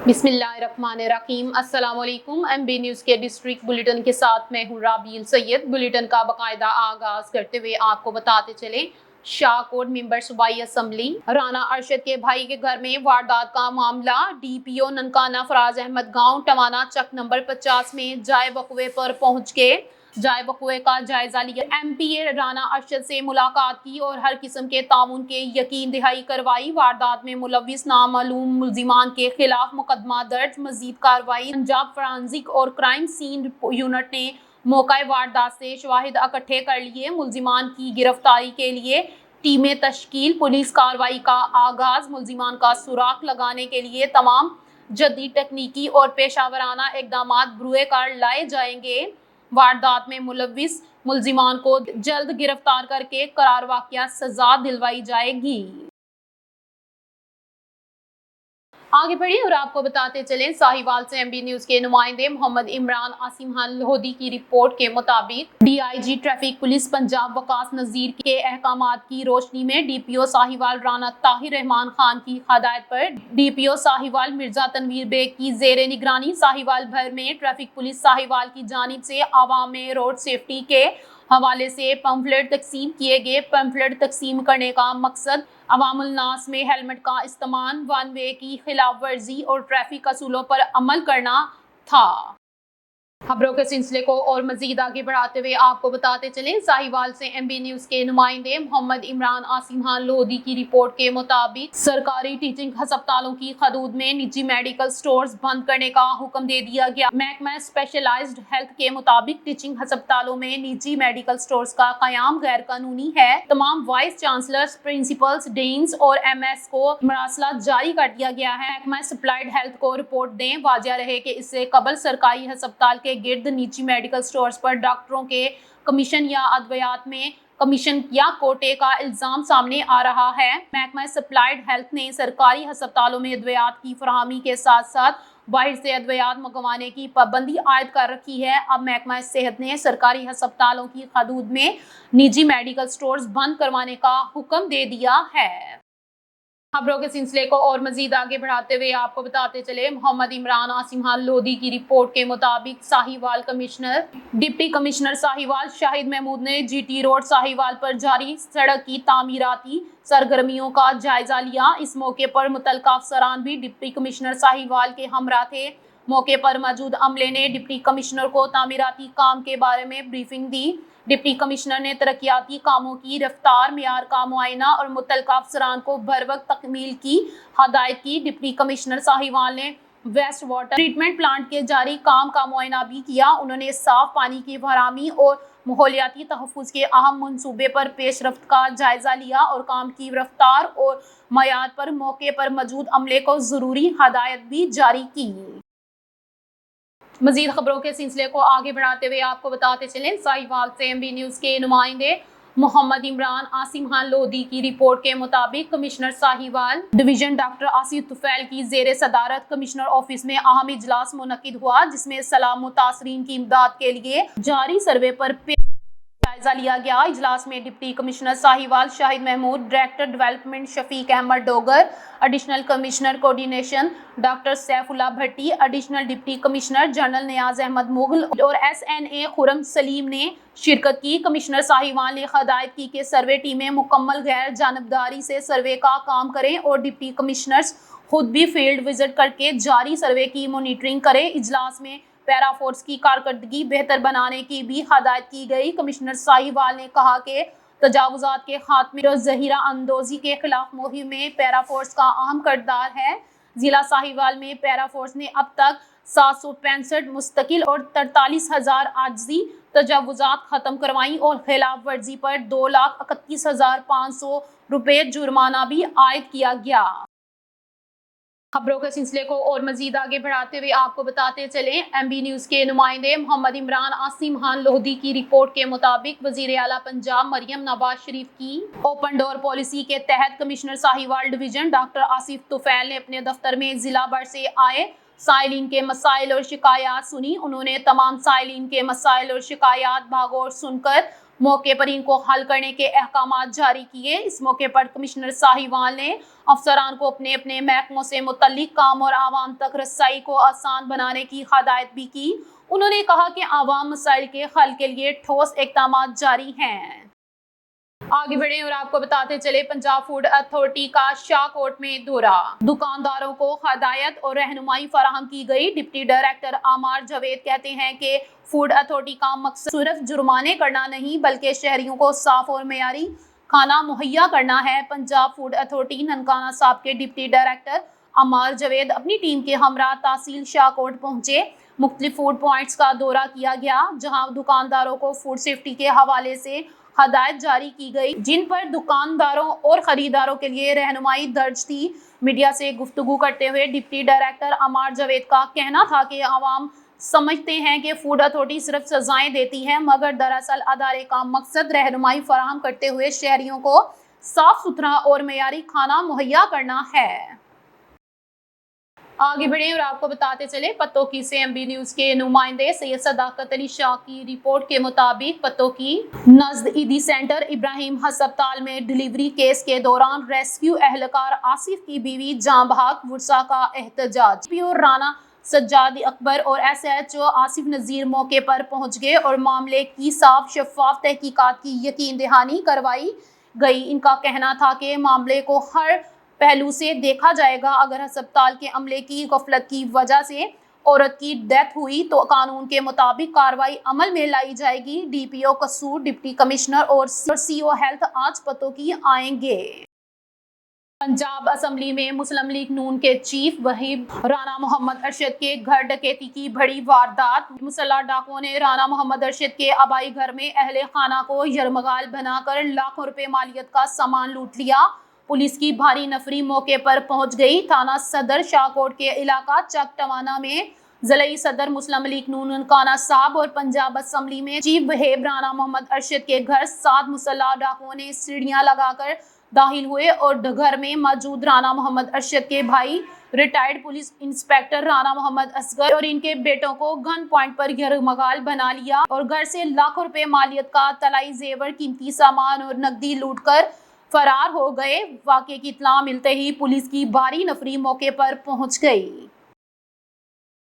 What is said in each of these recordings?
बिस्मिल्लाहिर्रहमानिर्रहीम। अस्सलाम वालेकुम। MB न्यूज़ के डिस्ट्रिक्ट बुलेटिन के साथ मैं हूँ राबील सैयद। बुलेटिन का बाकायदा आगाज करते हुए आपको बताते चले, शाहकोट मेंबर सूबाई असम्बली राना अरशद के भाई के घर में वारदात का मामला। DPO ननकाना फराज अहमद गांव टवाना चक नंबर 50 में जाए वक़्वे पर पहुंच के जाए वक़्वे का जायजा लिया। MPA राना अरशद से मुलाकात की और हर किस्म के ताउन के यकीन दहाई करवाई। वारदात में मुलव्विस नामालूम मुल्जिमान के खिलाफ मुकदमा दर्ज। मजीद कार्रवाई। पंजाब फॉरेंसिक और क्राइम सीन यूनिट ने मौका वारदात से शवाहिद इकट्ठे कर लिए। मुल्जिमान की गिरफ्तारी के लिए टीमें तश्कील। पुलिस कार्रवाई का आगाज। मुल्जिमान का सुराग लगाने के लिए तमाम जदीद तकनीकी और पेशावराना इकदाम बरूए कार लाए जाएंगे। वारदात में मुलव्विस मुल्जिमान को जल्द गिरफ्तार करके करार वाक़िया सजा दिलवाई जाएगी। आगे बढ़िए और आपको बताते चलें, साहिवाल से MB न्यूज़ के नुमाइंदे मोहम्मद इमरान आसिम खान लोधी की रिपोर्ट के मुताबिक DIG traffic police Punjab Waqas Nazir के अहकामात की रोशनी में DPO साहिवाल राना ताहिर रहमान खान की हदायत पर DPO साहिवाल मिर्जा तनवीर बेग की जेर निगरानी साहिवाल भर में ट्रैफिक पुलिस साहिवाल की जानिब से आवाम में रोड सेफ्टी के हवाले से पम्फलेट तकसीम किए गए। पम्फलेट तकसीम करने का मकसद अवामुल नास में हेलमेट का इस्तेमाल, वन वे की खिलाफ वर्जी और ट्रैफिक असूलों पर अमल करना था। खबरों के सिलसिले को और मजीद आगे बढ़ाते हुए आपको बताते चलें, साहिवाल से MB न्यूज़ के नुमाइंदे मोहम्मद इमरान आसिम खान लोधी की रिपोर्ट के मुताबिक सरकारी टीचिंग हस्पतालों की हदूद में निजी मेडिकल स्टोर्स बंद करने का हुक्म दे दिया गया। महकमा स्पेशलाइज्ड हेल्थ के मुताबिक टीचिंग हस्पतालों में निजी मेडिकल स्टोर्स का कयाम गैर कानूनी है। तमाम वाइस चांसलर्स, प्रिंसिपल्स, डीन्स और MS को मरासला जारी कर दिया गया है। महकमा सप्लाइड हेल्थ को रिपोर्ट दें। वाजिया रहे कि इससे कबल सरकारी हस्पताल के गिर्द निजी मेडिकल स्टोर्स पर डॉक्टरों के कमीशन या अद्वियात में कमीशन या कोटे का इल्जाम सामने आ रहा है। महकमा सप्लाइड हेल्थ ने सरकारी हस्पतालों में अद्वियात की फराहमी के साथ साथ बाहर से अद्वियात मंगवाने की पाबंदी आयद कर रखी है। अब महकमा सेहत ने सरकारी हस्पतालों की हदूद में निजी मेडिकल स्टोर्स बंद करवाने का हुक्म दे दिया है। खबरों के सिलसिले को और मजीद आगे बढ़ाते हुए आपको बताते चले, मोहम्मद इमरान आसिम खान लोधी की रिपोर्ट के मुताबिक Sahiwal commissioner deputy commissioner Sahiwal Shahid Mahmood ने GT रोड साहिवाल पर जारी सड़क की तामीराती सरगर्मियों का जायजा लिया। इस मौके पर मुतल्लिका अफसरान भी डिप्टी कमिश्नर साहिवाल के हमरा थे। मौके पर मौजूद अमले ने डिप्टी कमिश्नर को तामीराती काम के बारे में ब्रीफिंग दी। डिप्टी कमिश्नर ने तरक्याती कामों की रफ्तार, मियार का मुआयना और मुतल्लिका अफसरान को बर वक्त तकमील की हदायत की। डिप्टी कमिश्नर साहिवाल ने वेस्ट वाटर ट्रीटमेंट प्लांट के जारी काम का मुआयना भी किया। उन्होंने साफ पानी की फराहमी और माहौलियाती तहफ़्फ़ुज़ के अहम मंसूबे पर पेशरफ्त का जायजा लिया और काम की रफ्तार और मयार पर मौके पर मौजूद अमले को ज़रूरी हदायत भी जारी की। मजीद खबरों के सिलसिले को आगे बढ़ाते हुए आपको बताते चलें, साहिवाल से MB न्यूज़ के नुमाइंदे मोहम्मद इमरान आसिम खान लोधी की रिपोर्ट के मुताबिक commissioner Sahiwal division doctor Asif Tufail की जेर सदारत कमिश्नर ऑफिस में अहम इजलास मुनक्किद हुआ, जिसमें सलाम मुतासरीन की इमदाद के लिए जारी सर्वे पर जायजा लिया गया। इजलास में deputy commissioner Sahiwal Shahid Mahmood, director development Shafiq Ahmad Dogar, additional commissioner coordination doctor Saifullah Bhatti, additional deputy commissioner general Niaz Ahmad Mughal और SNA खुरम सलीम ने शिरकत की। कमिश्नर साहिवाल ने हदायत की कि सर्वे टीमें मुकम्मल गैर जानबदारी से सर्वे का काम करें और डिप्टी कमिश्नर्स खुद भी फील्ड विजिट करके जारी सर्वे की मॉनिटरिंग करें। इजलास में पैरा फोर्स की कारकर्दगी बेहतर बनाने की भी हदायत की गई। कमिश्नर साहिवाल ने कहा कि तजावुजात के खात्मे और जहीरा अंदोजी के खिलाफ मुहिम में पैरा फोर्स का अहम किरदार है। जिला साहिवाल में पैरा फोर्स ने अब तक 765 मुस्तकिल और 43,000 आजिजी तजावुजात खत्म करवाई और खिलाफ वर्जी पर 2,31,500 रुपये जुर्माना भी आयद किया गया। खबरों के सिलसिले को और मजीद आगे बढ़ाते हुए आपको बताते चलें, MB न्यूज़ के नुमाइंदे मोहम्मद इमरान आसिम खान लोधी की रिपोर्ट के मुताबिक वजीर आला पंजाब मरियम नवाज शरीफ की ओपन डोर पॉलिसी के तहत commissioner Sahiwal division doctor Asif Tufail ने अपने दफ्तर में जिला भर से आए साइलिन के मसाइल और शिकायत सुनी। उन्होंने तमाम साइलिन के मसाइल और शिकायत भागोर सुनकर मौके पर इनको हल करने के अहकामात जारी किए। इस मौके पर कमिश्नर साहिवाल ने अफसरान को अपने अपने महकमों से मुतल्लिक काम और आवाम तक रसाई को आसान बनाने की हदायत भी की। उन्होंने कहा कि आवाम मसाइल के हल के लिए ठोस इक़दामात जारी हैं। आगे बढ़े और आपको बताते चले, पंजाब फूड अथॉरिटी का शाहकोट में दौरा। दुकानदारों को हदायत और रहनुमाई फराहम की गई। डिप्टी डायरेक्टर आमार जावेद कहते हैं कि फूड अथॉरिटी का मकसद सिर्फ जुर्माने करना नहीं बल्कि शहरियों को साफ और मेयारी खाना मुहैया करना है। पंजाब फूड अथॉरिटी ननकाना साहब के डिप्टी डायरेक्टर आमार जावेद अपनी टीम के हमरा तहसील शाहकोट पहुंचे। मुख्तलिफ फूड पॉइंट्स का दौरा किया गया जहां दुकानदारों को फूड सेफ्टी के हवाले से हदायत जारी की गई, जिन पर दुकानदारों और खरीदारों के लिए रहनुमाई दर्ज थी। मीडिया से गुफ्तगू करते हुए डिप्टी डायरेक्टर आमार जावेद का कहना था कि आवाम समझते हैं कि फूड अथॉरिटी सिर्फ सजाएं देती है, मगर दरअसल अदारे का मकसद रहनुमाई फराहम करते हुए शहरियों को साफ सुथरा और मेयारी खाना मुहैया करना है। आगे बढ़े और आपको बताते चले, पत्तोकी से एमबी न्यूज के नुमाइंदे सैयद सदाकत अली शाह की रिपोर्ट के मुताबिक पत्तोकी नजद ईदी सेंटर इब्राहिम अस्पताल में डिलीवरी केस के दौरान रेस्क्यू एहलकार आसिफ की बीवी जां बहक वुरसा का एहतजाज। पीओ राना सज्जाद अकबर और SHO आसिफ नज़ीर मौके पर पहुंच गए और मामले की साफ शफाफ तहकीकात की यकीन दहानी करवाई गई। इनका कहना था कि मामले को हर पहलू से देखा जाएगा। अगर अस्पताल के अमले की गफलत की वजह से औरत की डेथ हुई तो कानून के मुताबिक कार्रवाई अमल में लाई जाएगी। DPO कसूर, डिप्टी कमिश्नर और CO हेल्थ आज पत्तोकी आएंगे। पंजाब असम्बली में मुस्लिम लीग नून के चीफ वहीब राना मोहम्मद अरशद के घर डकैती की बड़ी वारदात। मुसल्लह डाकुओं ने राना मोहम्मद अरशद के आबाई घर में अहले खाना को यरमगाल बनाकर लाखों रुपए मालियत का सामान लूट लिया। पुलिस की भारी नफरी मौके पर पहुंच गई। थाना सदर शाहकोट के इलाका चकटवाना में ज़िला सदर मुस्लिम लीग नून ननकाना साहब और पंजाब असम्बली में चीफ वहीब राना मोहम्मद अरशद के घर 7 मुसल्लह डाकुओं ने सीढ़ियां लगाकर दाखिल हुए और घर में मौजूद राना मोहम्मद अरशद के भाई retired police inspector Rana Muhammad Asghar और इनके बेटों को गन पॉइंट पर यरमगाल बना लिया और घर से लाखों रुपए मालियत का तलाई जेवर, कीमती सामान और नकदी लूटकर फरार हो गए। वाक़े की इत्तला मिलते ही पुलिस की भारी नफरी मौके पर पहुंच गई।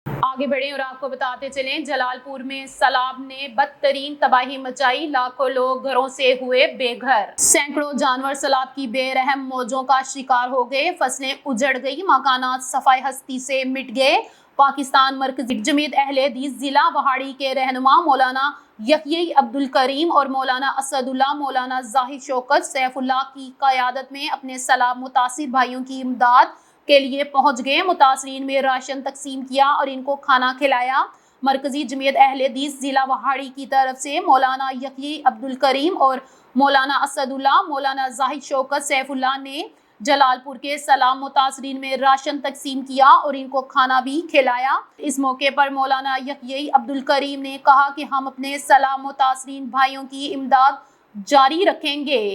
आगे बढ़े और आपको बताते चलें, जलालपुर में सैलाब ने बदतरीन तबाही मचाई। लाखों लोग घरों से हुए बेघर। सैकड़ों जानवर सैलाब की बेरहम मौजों का शिकार हो गए। फसलें उजड़ गई, मकानात सफाई हस्ती से मिट गए। पाकिस्तान मरकजी जमीयत अहले हदीस जिला वहाड़ी के रहनुमा मौलाना यही अब्दुल करीम और मौलाना असदुल्ला मौलाना जाहिद शौकत सैफुल्लाह की क़यादत में अपने सैलाब मुतासिर भाइयों की इमदाद के लिए पहुंच गए। मुतासरीन में राशन तकसीम किया और इनको खाना खिलाया। मरकजी जमीयत अहले हदीस जिला वहाड़ी की तरफ से मौलाना यही अब्दुल करीम और मौलाना असदुल्ला मौलाना जाहिद शौकत सैफुल्लाह ने जलालपुर के सलाम मुतासरीन में राशन तकसीम किया और इनको खाना भी खिलाया। इस मौके पर मौलाना यही अब्दुल करीम ने कहा कि हम अपने सलाम मुतासरीन भाइयों की इमदाद जारी रखेंगे।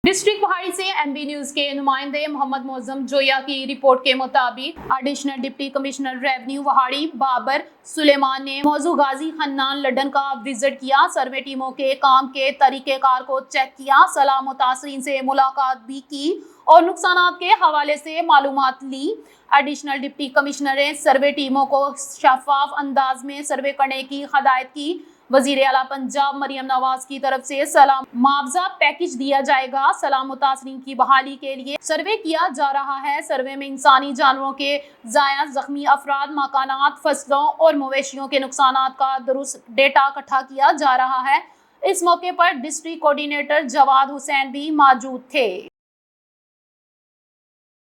डिस्ट्रिक्ट वहाड़ी से एमबी न्यूज के नुमाइंदे मोहम्मद मौजम जोया की रिपोर्ट के मुताबिक additional deputy commissioner revenue Vehari Babar Suleman ने मौजू गाजी खन्नान लड्डन का विजिट किया। सर्वे टीमों के काम के तरीक़ेकार को चेक किया। सलाम मुतासरीन से मुलाकात भी की और नुकसानात के हवाले से मालूमात ली। एडिशनल डिप्टी कमिश्नर ने सर्वे टीमों को शफाफ अंदाज में सर्वे करने की हदायत की। वजीर आला पंजाब मरियम नवाज की तरफ से सलाम मुआवजा पैकेज दिया जाएगा। सलाम मुतासरीन की बहाली के लिए सर्वे किया जा रहा है। सर्वे में इंसानी जानवरों के ज़ाया, जख्मी अफराद, मकानात, फसलों और मवेशियों के नुकसानात का दुरुस्त डेटा इकट्ठा किया जा रहा है। इस मौके पर डिस्ट्रिक्ट कोऑर्डिनेटर जवाद हुसैन भी मौजूद थे।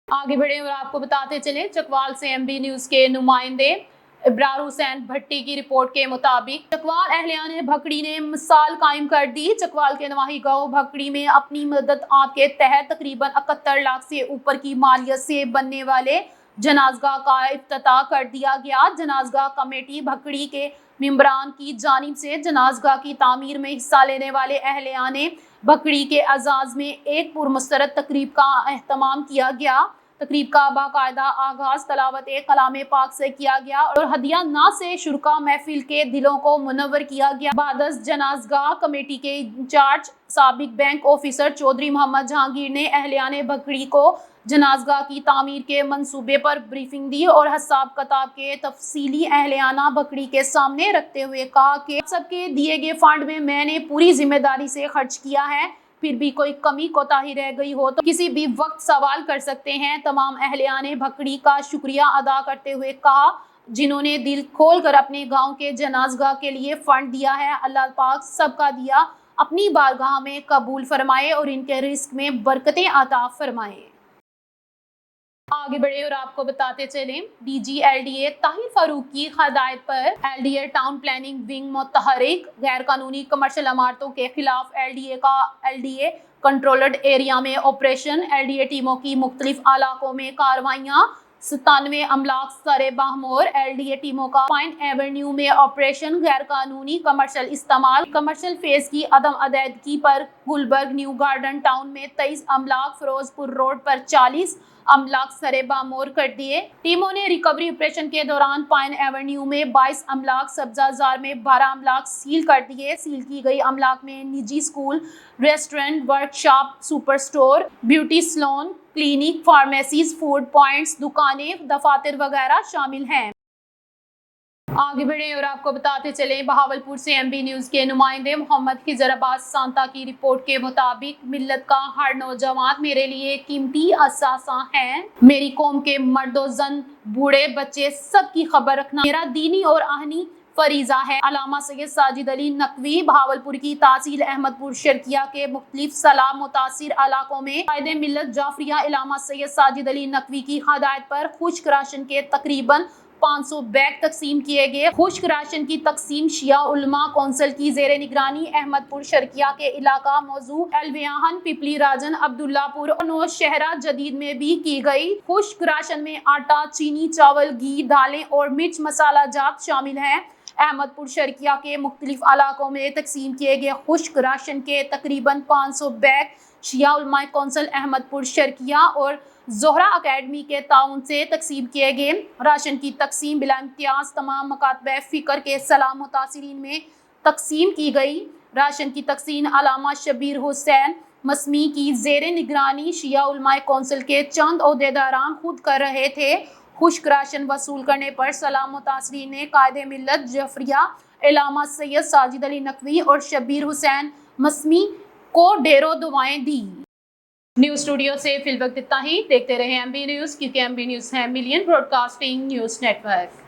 आगे बढ़े और आपको बताते चले, चकवाल से एमबी न्यूज के नुमाइंदे इब्रार हुसैन भट्टी की रिपोर्ट के मुताबिक चकवाल अहलियाने भकड़ी ने मिसाल कायम कर दी। चकवाल के नवाही गांव भकड़ी में अपनी मदद आप के तहत तकरीबन 71 लाख से ऊपर की मालियत से बनने वाले जनाजगाह का इफ्तिताह कर दिया गया। जनाजगाह कमेटी भकड़ी के मेंबरान की जानिब से जनाजगाह की तामीर में हिस्सा लेने वाले अहलियाने भकड़ी के एजाज में एक पुरमसरत तकरीब का एहतमाम किया गया। تقریب کا باقاعدہ آغاز تلاوت کلام پاک سے کیا گیا اور ہدیہ نہ سے شرکا محفل کے دلوں کو منور کیا گیا۔ بعد از جنازگاہ کمیٹی کے انچارج سابق بینک آفیسر چودھری محمد جہانگیر نے اہلیان بکری کو جنازگاہ کی تعمیر کے منصوبے پر بریفنگ دی اور حساب کتاب کے تفصیلی اہلیانہ بکری کے سامنے رکھتے ہوئے کہا کہ سب کے دیے گئے فنڈ میں نے پوری ذمہ داری سے خرچ کیا ہے، پھر بھی کوئی کمی کوتاہی رہ گئی ہو تو کسی بھی وقت سوال کر سکتے ہیں۔ تمام اہلیان بکری کا شکریہ ادا کرتے ہوئے کہا جنہوں نے دل کھول کر اپنے گاؤں کے جنازگاہ کے لیے فنڈ دیا ہے، اللہ پاک سب کا دیا اپنی بارگاہ میں قبول فرمائے اور ان کے رزق میں برکتیں عطا فرمائے۔ آگے بڑھے اور آپ کو بتاتے چلیں D G L D A Tahir Farooq کی ہدایت پر L D A town planning wing متحرک غیر قانونی کمرشل عمارتوں کے خلاف L D A controlled area میں آپریشن۔ ایل ڈی اے ٹیموں کی مختلف علاقوں میں کارروائیاں، 97 املاک سرے بہمور۔ ایل ڈی اے ٹیموں کا پائن ایونیو میں آپریشن، غیر قانونی کمرشل استعمال، کمرشل فیس کی عدم ادائیگی پر گلبرگ نیو گارڈن ٹاؤن میں 23 املاک، فیروز پور روڈ پر 40 املاک سرے بامور کر دیے۔ ٹیموں نے ریکوری آپریشن کے دوران پائن ایونیو میں 22 املاک، سبزہ زار میں 12 املاک سیل کر دیے۔ سیل کی گئی املاک میں نجی school, restaurant, work shop, super store, beauty salon, clinic, pharmacies, food points, دکانیں، دفاتر وغیرہ شامل ہیں۔ آگے بڑھیں اور آپ کو بتاتے چلیں بہاولپور سے ایم بی نیوز کے نمائندے محمد خضر عباس سانتا کی رپورٹ کے مطابق ملت کا ہر نوجوان میرے لیے قیمتی اثاثہ ہے۔ میری قوم کے مرد و زن، بوڑھے بچے سب کی خبر رکھنا میرا دینی اور آہنی فریضہ ہے۔ علامہ سید ساجد علی نقوی بہاولپور کی تحصیل احمد پور شرقیہ کے مختلف سیلاب متاثر علاقوں میں قائد ملت جعفریہ علامہ سید ساجد علی نقوی کی ہدایت پر خشک راشن کے تقریباً 500 بیگ تقسیم کیے گئے۔ خشک راشن کی تقسیم شیعہ علماء کونسل کی زیر نگرانی احمد پور شرقیہ کے علاقہ موضوع الویاہن، پپلی راجن، عبداللہ پور اور نوشہرہ جدید میں بھی کی گئی۔ خشک راشن میں آٹا، چینی، چاول، گھی، دالیں اور مرچ مسالہ جات شامل ہیں۔ احمد پور شرقیہ کے مختلف علاقوں میں تقسیم کیے گئے خشک راشن کے تقریباً 500 بیگ شیعہ علماء کونسل احمد پور شرقیہ اور زہرہ اکیڈمی کے تعاون سے تقسیم کیے گئے۔ راشن کی تقسیم بلا امتیاز تمام مکاتب فکر کے سیلاب متاثرین میں تقسیم کی گئی۔ راشن کی تقسیم علامہ شبیر حسین مسمی کی زیر نگرانی شیعہ علماء کونسل کے چند عہدیداران خود کر رہے تھے۔ خشک راشن وصول کرنے پر سیلاب متاثرین نے قائد ملت جعفریہ علامہ سید ساجد علی نقوی اور شبیر حسین مسمی کو ڈھیروں دعائیں دی۔ نیوز اسٹوڈیو سے فی الوقت اتنا ہی۔ دیکھتے رہیں ایم بی نیوز، کیونکہ ایم بی نیوز ہے million broadcasting news net work.